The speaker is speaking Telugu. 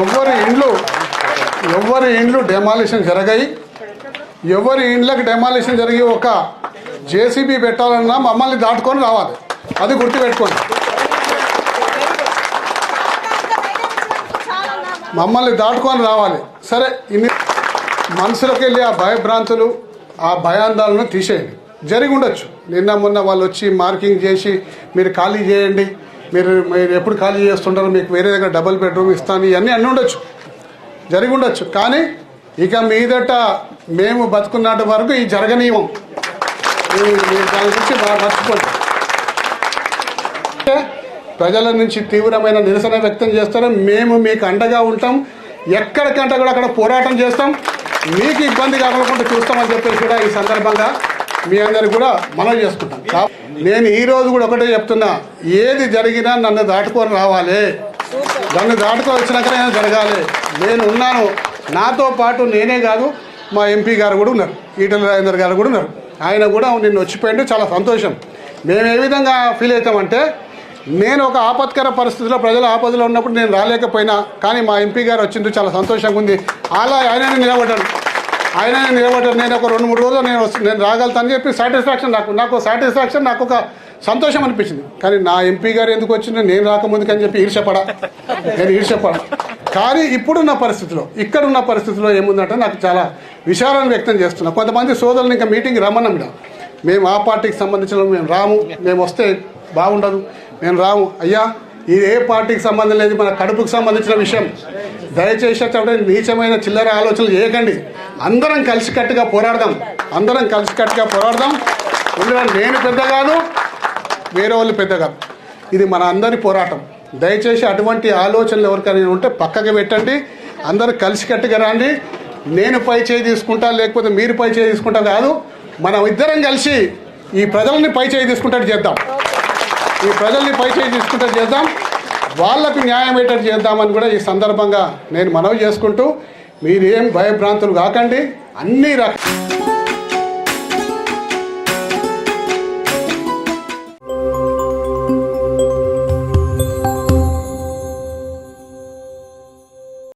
ఎవరి ఇండ్లు డెమాలిషన్ జరగాయి, ఎవరి ఇండ్లకు డెమాలిషన్ జరిగి ఒక జేసీబీ పెట్టాలన్నా మమ్మల్ని దాటుకొని రావాలి. అది గుర్తుపెట్టుకోండి. మమ్మల్ని దాటుకొని రావాలి. సరే, ఇన్ని మనసులోకి వెళ్ళి ఆ భయభ్రాంతులు, ఆ భయాందాలను తీసేయండి. జరిగి ఉండొచ్చు, నిన్న మొన్న వాళ్ళు వచ్చి మార్కింగ్ చేసి మీరు ఖాళీ చేయండి, మీరు ఎప్పుడు ఖాళీ చేస్తుంటారో మీకు వేరే దగ్గర డబుల్ బెడ్రూమ్ ఇస్తాను, ఇవన్నీ అన్నీ ఉండొచ్చు, జరిగి ఉండొచ్చు. కానీ ఇక మీదట మేము బతుకున్నటి వరకు ఈ జరగనీయం. దాని గురించి బాగా మర్చిపోండి. ప్రజల నుంచి తీవ్రమైన నిరసన వ్యక్తం చేస్తారు. మేము మీకు అండగా ఉంటాం. ఎక్కడికంటే కూడా అక్కడ పోరాటం చేస్తాం. మీకు ఇబ్బంది కాకుండా చూస్తామని చెప్పేసి కూడా ఈ సందర్భంగా మీ అందరికి కూడా మనవి చేసుకుంటాం. నేను ఈరోజు కూడా ఒకటే చెప్తున్నా, ఏది జరిగినా నన్ను దాటుకొని రావాలి. నన్ను దాటుకొని వచ్చినాకనే జరగాలి. నేను ఉన్నాను. నాతో పాటు నేనే కాదు, మా ఎంపీ గారు కూడా ఉన్నారు, ఈటెల రాజేందర్ గారు కూడా ఉన్నారు. ఆయన కూడా నిన్ను వచ్చిపోయిండు, చాలా సంతోషం. మేము ఏ విధంగా ఫీల్ అవుతామంటే, నేను ఒక ఆపత్కర పరిస్థితిలో ప్రజల ఆపదలో ఉన్నప్పుడు నేను రాలేకపోయినా, కానీ మా ఎంపీ గారు వచ్చింది, చాలా సంతోషంగా ఉంది. అలా ఆయననే నిలబడ్డాను. నేను ఒక 2-3 రోజులు నేను రాగలుగుతానని చెప్పి సాటిస్ఫాక్షన్, నాకు సాటిస్ఫాక్షన్, నాకు ఒక సంతోషం అనిపించింది. కానీ నా ఎంపీ గారు ఎందుకు వచ్చిందో నేను రాకముందుకు అని చెప్పి ఈర్ష్యపడా. కానీ ఇప్పుడున్న పరిస్థితిలో, ఇక్కడున్న పరిస్థితిలో ఏముందంటే నాకు చాలా విచారాన్ని వ్యక్తం చేస్తున్నా. కొంతమంది సోదరులు ఇంకా మీటింగ్కి రమ్మన్నాం. మేము ఆ పార్టీకి సంబంధించిన మేము రాము, మేము వస్తే బాగుండదు, మేము రాము. అయ్యా, ఇది ఏ పార్టీకి సంబంధం లేదు, మన కడుపుకు సంబంధించిన విషయం. దయచేసి నీచమైన చిల్లర ఆలోచనలు చేయకండి. అందరం కలిసికట్టుగా పోరాడదాం. ఇందులో నేను పెద్ద కాదు, వేరే వాళ్ళు పెద్ద కాదు. ఇది మన అందరి పోరాటం. దయచేసి అటువంటి ఆలోచనలు ఎవరికైనా ఉంటే పక్కకి పెట్టండి. అందరూ కలిసికట్టుగా రండి. నేను పై చేయి తీసుకుంటా, లేకపోతే మీరు పై చేయి తీసుకుంటా కాదు, మనం ఇద్దరం కలిసి ఈ ప్రజల్ని పై చేయి తీసుకుంటట్టు చేద్దాం. వాళ్లకు న్యాయం ఏంటంటే చేద్దామని కూడా ఈ సందర్భంగా నేను మనవి చేసుకుంటూ, మీరేం భయభ్రాంతులు కాకండి. అన్ని రకాల